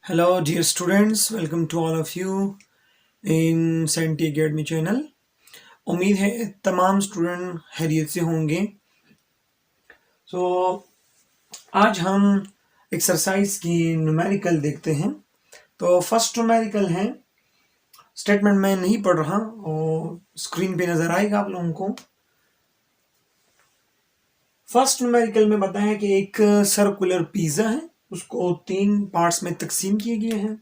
Hello, dear students. Welcome to all of you in Senti Academy channel. उम्मीद है तमाम student खैरियत से होंगे। आज हम एक्सरसाइज की न्यूमेरिकल देखते हैं। तो फर्स्ट न्यूमेरिकल है, स्टेटमेंट मैं नहीं पढ़ रहा और स्क्रीन पे नजर आएगा आप लोगों को। फर्स्ट न्यूमेरिकल में बताया कि एक सर्कुलर पिज्जा है, उसको 3 पार्ट्स में तकसीम किए गए हैं।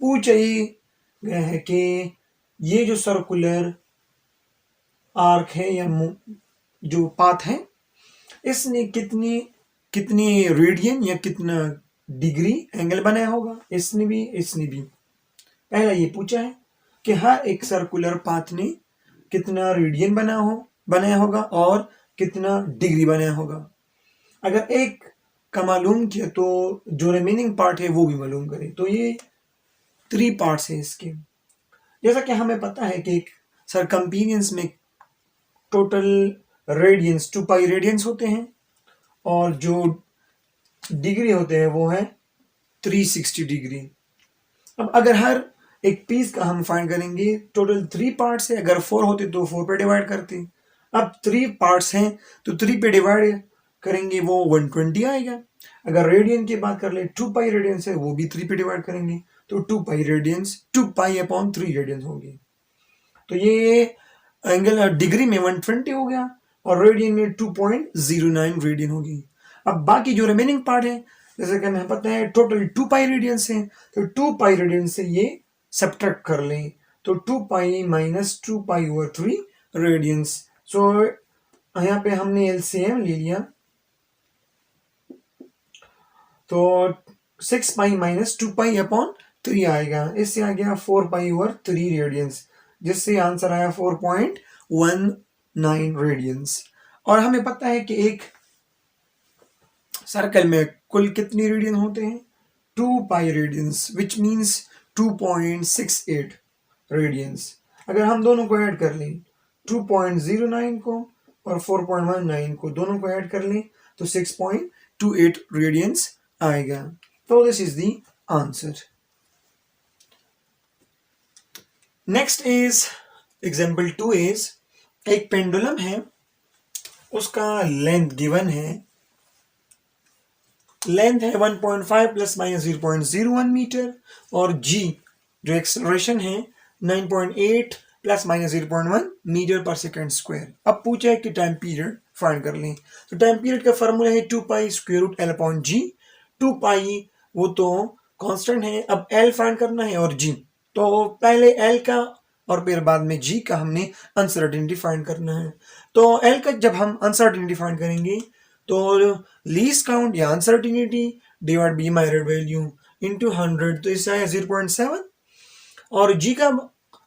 पूछ ये गया है कि ये जो सर्कुलर आर्क है या जो पाथ है, इसने कितनी कितनी रेडियन या कितना डिग्री एंगल बनाया होगा। इसने भी पहला ये पूछा है कि हर एक सर्कुलर पाथ ने कितना रेडियन बनाया होगा और कितना डिग्री बनाया होगा। अगर एक का मालूम किया तो जो रिमेनिंग पार्ट है वो भी मालूम करे। तो ये 3 पार्ट्स है इसके। जैसा कि हमें पता है कि एक सरकम्पेनियंस में टोटल रेडियंस 2 पाई रेडियंस होते हैं और जो डिग्री होते हैं वो है 360 डिग्री। अब अगर हर एक पीस का हम फाइंड करेंगे, टोटल 3 पार्ट्स है, अगर 4 होते तो 4 पे डिवाइड करते। अब 3 पार्ट्स हैं तो 3 पे डिवाइड करेंगे वो 120 आएगा। अगर रेडियन की बात कर ले, 2 पाई रेडियंस है, वो भी 3 पे डिवाइड करेंगे तो 2 पाई अपॉन 3 रेडियंस होगी। तो ये एंगल डिग्री में 120 हो गया और रेडियन में 2.09 रेडियन होगी। अब बाकी जो रिमेनिंग पार्ट है, जैसे कि हमें पता है टोटल 2 पाई रेडियंस है, तो 2 पाई रेडियंस से ये सब्ट्रैक्ट कर लें तो 2 pi minus 2 pi over 3 radians. So यहाँ पे हमने एलसीएम ले लिया तो 6 पाई माइनस 2 पाई अपॉन 3 आएगा। इससे आ गया 4 पाई ओवर 3 रेडियंस, जिससे आंसर आया 4.19 रेडियंस। और हमें पता है कि एक सर्कल में कुल कितनी रेडियन होते हैं, 2 pi radians, which means 2.68 radians. अगर हम दोनों को ऐड कर लें, 2.09 को और 4.19 को दोनों को ऐड कर लें तो 6.28 रेडियंस आएगा। तो this is the answer. Next is example 2 is, एक पेंडुलम है, उसका लेंथ गिवन है, लेंथ है 1.5 प्लस माइनस 0.01 मीटर और जी जो एक्सेलरेशन है 9.8 प्लस माइनस 0.1 मीटर पर सेकेंड स्क्वायर। अब पूछा है कि टाइम पीरियड फाइंड कर लें। तो टाइम पीरियड का फॉर्मूला है 2 pi square root L upon g. 2 pi वो तो कांस्टेंट है, अब एल फाइंड करना है और जी। तो पहले एल का और फिर बाद में जी का हमने अनसर्टेनिटी फाइंड करना है। तो एल का जब हम अनसर्टेनिटी फाइंड करेंगे तो लीस्ट काउंट या uncertainty divide by measured value into 100, तो इससे आया 0.7। और जी का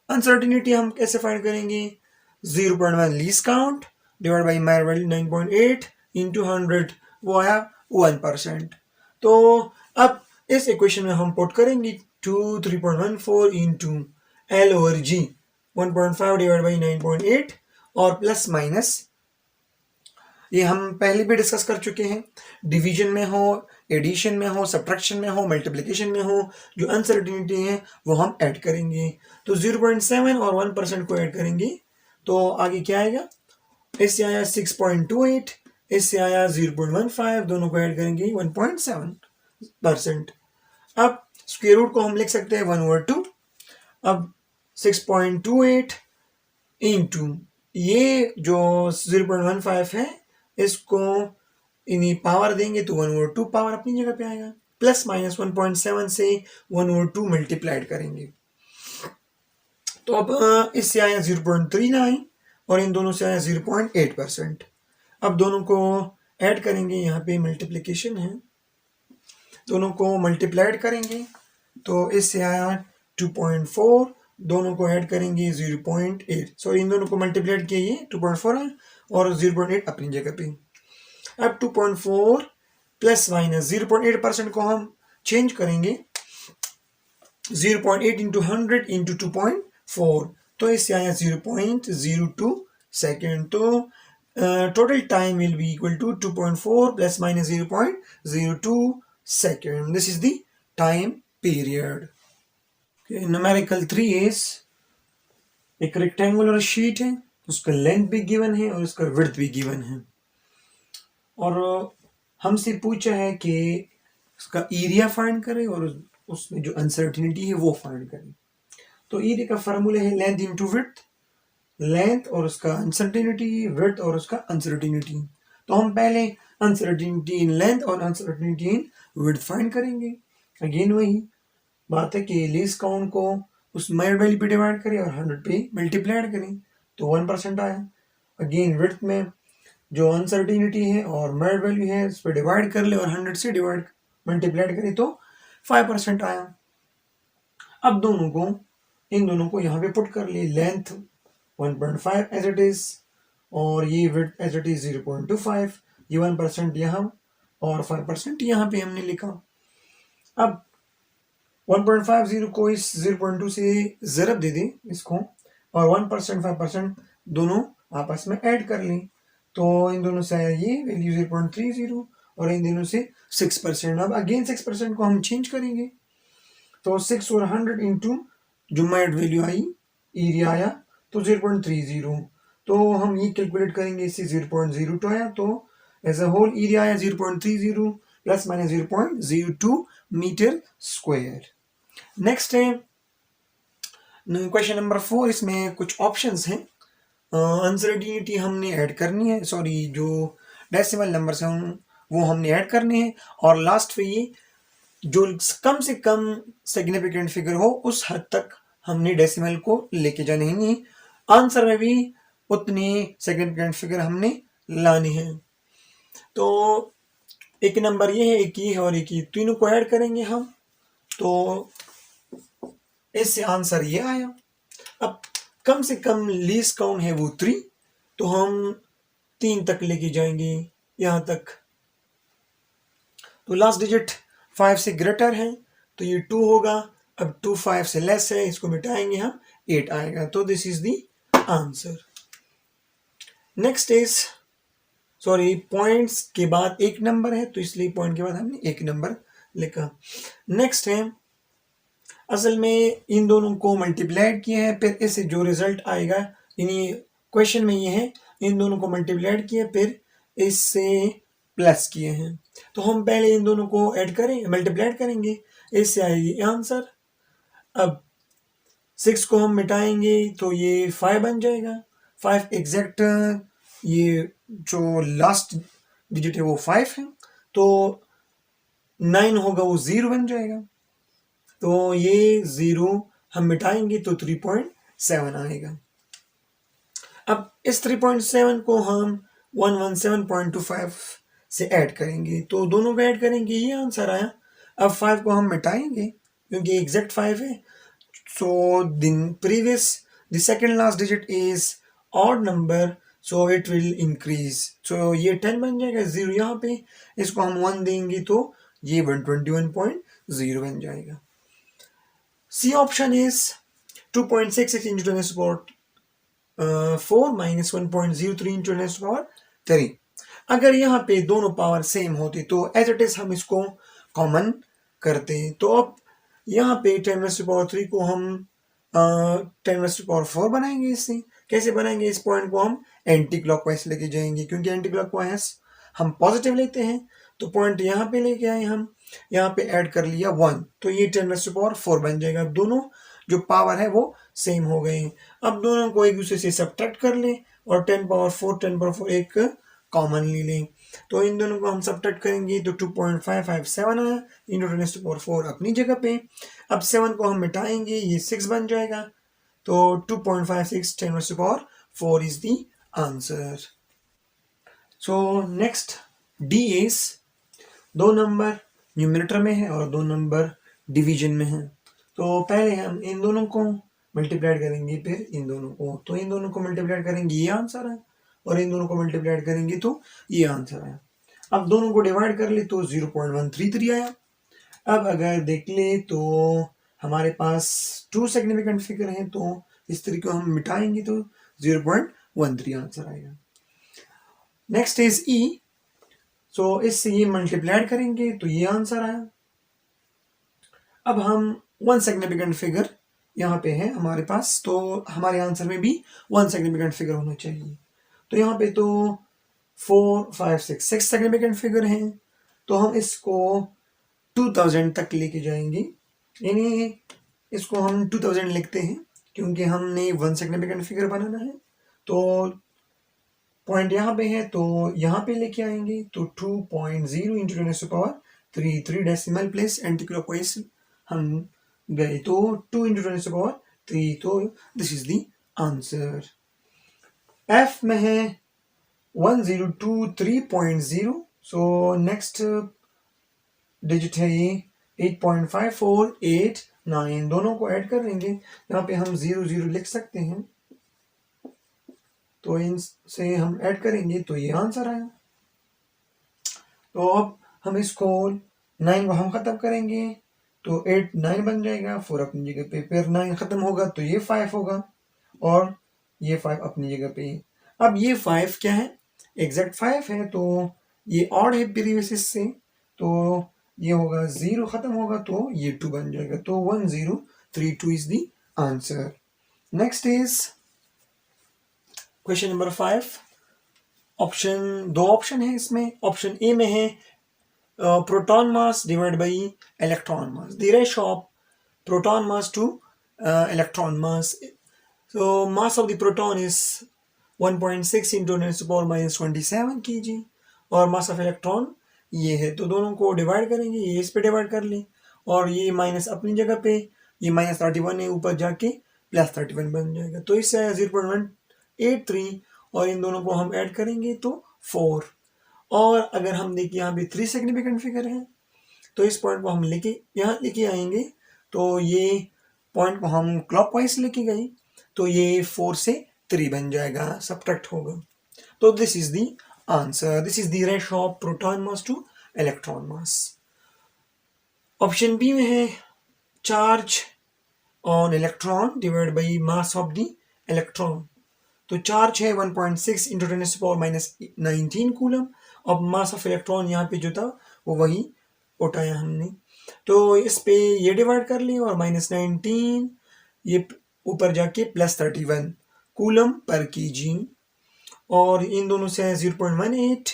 अनसर्टेनिटी हम कैसे फाइंड करेंगे, 0.1 least count divide by measured value 9.8 into 100, वो आया 1%। तो अब इस इक्वेशन में हम पुट करेंगे 3.14 into L over G 1.5 divide by 9.8 और प्लस माइनस, ये हम पहले भी डिस्कस कर चुके हैं। डिवीजन में हो, एडिशन में हो, सब्ट्रैक्शन में हो, मल्टीप्लिकेशन में हो, जो अनसर्टेनिटी है वो हम ऐड करेंगे। तो 0.7 और 1% को ऐड करेंगे तो आगे क्या आएगा, इससे आया 6.28, इससे आया 0.15, दोनों को ऐड करेंगे 1.7%। अब स्क्वायर रूट को हम लिख सकते हैं 1/2। अब 6.28 इंटू ये जो 0.15 है, इसको इन्हीं पावर देंगे तो 1/2 पावर अपनी जगह पे आएगा, प्लस माइनस 1.7 से 1/2 मल्टीप्लाइड करेंगे तो अब इससे आया 0.39 और इन दोनों से आया 0.8%। अब दोनों को ऐड करेंगे, यहाँ पे मल्टीप्लिकेशन है, दोनों को मल्टीप्लाइड करेंगे तो इससे आया 2.4, दोनों को ऐड करेंगे 0.8, सॉरी इन दोनों को मल्टीप्लाइड किए ये 2.4 है और 0.8 अपनी जगह पे। अब 2.4 प्लस माइनस 0.8% को हम चेंज करेंगे 0.8 इंटू 100 इंटू 2.4, तो इससे आया 0.02 सेकेंड। तो total time will be equal to 2.4 plus minus 0.02 second. This is the time period. Okay, numerical 3 is एक रेक्टेंगुलर शीट है, उसका लेंथ भी गिवन है और उसका विड्थ भी गिवन है, और हमसे पूछा है कि उसका एरिया फाइंड करें और उसमें जो अनसर्टिनिटी है वो फाइंड करें। तो एरिया का फार्मूला है लेंथ इंटू विड्थ, लेंथ और उसका अनसर्टिनिटी, विड्थ और उसका अनसर्टिनिटी। तो हम पहले अनसर्टिनिटी इन लेंथ और अनसर्टिनिटी इन विड्थ फाइंड करेंगे। अगेन वही बात है कि लीस्ट काउंट को उस मेजर वैल्यू पे डिवाइड करें और 100 पे मल्टीप्लाइड करें तो 1% आया। अगेन विड्थ में जो अनसर्टिनिटी है और मेजर वैल्यू है उस पर डिवाइड कर ले और 100 से डिवाइड मल्टीप्लाइड करें तो 5% आया। अब इन दोनों को यहाँ पे पुट कर लिए, लेंथ 1.5 एज इट इज और ये विड्थ एज इट इज 0.25, ये 1% यहाँ और 5% यहाँ पे हमने लिखा। अब 1.50 को इस 0.2 से ज़रब दे दें इसको और 1% 5% दोनों आपस में ऐड कर लें तो इन दोनों से आया ये वैल्यू 0.30 और इन दोनों से 6%। अब अगेन 6% को हम चेंज करेंगे तो 6 और 100 इंटू जो मेड वैल्यू आई एरिया आया तो 0.30, तो हम ये कैलकुलेट करेंगे, इससे 0.02 आया तो एज अ होल एरिया आया 0.30 plus minus 0.02 metre square. Next है क्वेश्चन नंबर 4, इसमें कुछ ऑप्शंस हैं। अनसर्टिनिटी हमने ऐड करनी है, सॉरी जो डेसिमल नंबर्स हैं वो हमने ऐड करने हैं, और लास्ट पे ये जो कम से कम सिग्निफिकेंट फिगर हो उस हद तक हमने डेसिमल को लेके जाने हैं। आंसर में भी उतनी सिग्निफिकेंट फिगर हमने लानी है। तो एक नंबर ये है, एक ये है और एक ये, तीनों को ऐड करेंगे हम तो इससे आंसर ये आया। अब कम से कम लीस्ट काउंट है वो 3, तो हम 3 तक लेके जाएंगे यहां तक। तो लास्ट डिजिट 5 से ग्रेटर है तो ये 2 होगा। अब 2 5 से लेस है, इसको मिटाएंगे हम 8 आएगा, तो this is the answer. Next is, sorry points के बाद एक नंबर है तो इसलिए पॉइंट के बाद हमने एक नंबर लिखा। नेक्स्ट है, असल में इन दोनों को मल्टीप्लाइड किया है, फिर इससे जो रिजल्ट आएगा, यानी क्वेश्चन में ये है इन दोनों को मल्टीप्लाइड किया फिर इससे प्लस किए हैं, तो हम पहले इन दोनों को ऐड करें, मल्टीप्लाइड करेंगे, इससे आएगी आंसर। अब 6 को हम मिटाएंगे तो ये 5 बन जाएगा, 5 एग्जैक्ट, ये जो लास्ट डिजिट है वो 5 है, तो 9 होगा वो 0 बन जाएगा, तो ये 0 हम मिटाएंगे तो 3.7 आएगा। अब इस 3.7 को हम 117.25 से ऐड करेंगे, तो दोनों को ऐड करेंगे, ये आंसर आया। अब 5 को हम मिटाएंगे क्योंकि एग्जैक्ट 5 है, so the second last digit is odd number, so it will increase, so ये 10 बन जाएगा, 0 यहाँ पे, इसको हम 1 देंगे तो ये 121.0 बन जाएगा। C option is 2.66 into 10 to the power 4 minus 1.03 into 10 to the power 3। अगर यहाँ पे दोनों पावर सेम होती तो एज इट इज हम इसको कॉमन करते, तो अब यहाँ पे 10 to the power 3 को हम 10 to the power 4 बनाएंगे। इससे कैसे बनाएंगे, इस पॉइंट को हम एंटी क्लॉकवाइज लेके जाएंगे, क्योंकि एंटी क्लॉकवाइज हम पॉजिटिव लेते हैं, तो पॉइंट यहाँ पे लेके आए हम, यहाँ पे ऐड कर लिया 1, तो ये 10 to the power 4 बन जाएगा। दोनों जो पावर है वो सेम हो गए हैं। अब दोनों को एक दूसरे से सब्ट्रैक्ट कर लें और 10 पावर 4 एक कॉमन ले लें, तो इन दोनों को हम सब्ट्रैक्ट करेंगे तो 2.557 आया इंटू 10 to the power 4 अपनी जगह पे। अब 7 को हम मिटाएंगे, ये 6 बन जाएगा, तो 2.56 10 to the power 4 is the answer. So next D is, दो नंबर न्यूमरेटर में है और दो नंबर डिवीजन में है, तो पहले हम इन दोनों को मल्टीप्लाइड करेंगे फिर इन दोनों को, तो इन दोनों को मल्टीप्लाइड करेंगे ये आंसर है, और इन दोनों को मल्टीप्लाइड करेंगे तो ये आंसर है। अब दोनों को डिवाइड कर ले तो 0.133 आया। अब अगर देख ले तो हमारे पास 2 सिग्निफिकेंट फिगर हैं, तो इस तरीके को हम मिटाएंगे तो 0.13 आंसर आएगा। नेक्स्ट इज ई, सो इससे ये मल्टीप्लाइड करेंगे तो ये आंसर आया। अब हम वन सिग्निफिकेंट फिगर यहाँ पे है हमारे पास, तो हमारे आंसर में भी वन सिग्निफिकेंट फिगर होना चाहिए। तो यहाँ पे तो 4, 5, 6 सिग्निफिकेंट फिगर हैं, तो हम इसको 2000 तक लेके जाएंगे, यानी इसको हम 2000 लिखते हैं क्योंकि हमने वन सिग्निफिकेंट फिगर बनाना है। तो पॉइंट यहाँ पे है तो यहाँ पे लेके आएंगे, तो 2.0 into 10⁻³ 3 decimal place anti clockwise हम गए, तो 2 इंटू 10⁻³, तो this is the answer. F में है 1023.0, सो नेक्स्ट डिजिट है ये 8.5489, दोनों को ऐड कर लेंगे, यहाँ पे हम 00 लिख सकते हैं, तो इनसे हम ऐड करेंगे तो ये आंसर आया। तो अब हम इसको 9 को हम खत्म करेंगे, तो 8 9 बन जाएगा, 4 अपनी जगह पे, फिर 9 खत्म होगा तो ये 5 होगा, और ये 5 अपनी जगह पे। अब ये 5 क्या है, एग्जैक्ट 5 है, तो ये ऑड है प्रीवियस से, तो ये होगा 0 खत्म होगा तो ये 2 बन जाएगा, तो 1032 is the answer. Next is question number 5। Option, दो ऑप्शन है इसमें। ऑप्शन ए में है proton mass divide by electron mass, the ratio of proton mass to electron mass. So mass of the proton is 1.6 into 10⁻⁻27 kg, और mass of electron ये है, तो दोनों को डिवाइड करेंगे, ये इस पे डिवाइड कर लें, और ये माइनस अपनी जगह पे, ये -31 है, ऊपर जाके +31 बन जाएगा, तो इससे 0.183, और इन दोनों को हम ऐड करेंगे तो 4। और अगर हम देखिए यहाँ पे 3 सिग्निफिकेंट फिगर है, तो इस पॉइंट को हम लेके यहाँ लेके आएंगे, तो ये पॉइंट को हम क्लॉकवाइज लेके गए, तो ये 4 से 3 बन जाएगा, सब्ट्रैक्ट होगा, तो this is the answer, this is the ratio of proton mass to electron mass. Option B में है charge on electron divide by mass of the electron, तो चार्ज है 1.6 इंटू 10⁻19 कूलम, अब मास ऑफ इलेक्ट्रॉन यहाँ पे जो था वो वही उठाया हमने, तो इस पे ये डिवाइड कर लिया, और -19 ये ऊपर जाके +31 कूलम पर केजी, और इन दोनों से 0.18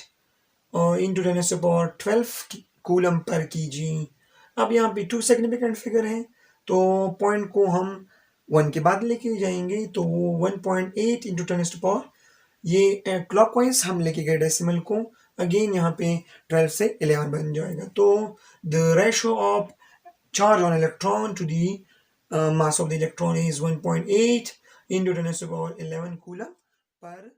और इंटू 10⁻12 कूलम पर केजी। अब यहाँ पे 2 सिग्निफिकेंट फिगर है, तो पॉइंट को हम 1 के बाद लेके जाएंगे, तो 1.8 इंटू 10⁻, ये क्लॉकवाइज हम लेके गए डेसिमल को, अगेन यहाँ पे 12 से 11 बन जाएगा, तो the ratio of charge on electron to the mass of the electron is 1.8 into 10⁻11 coulomb per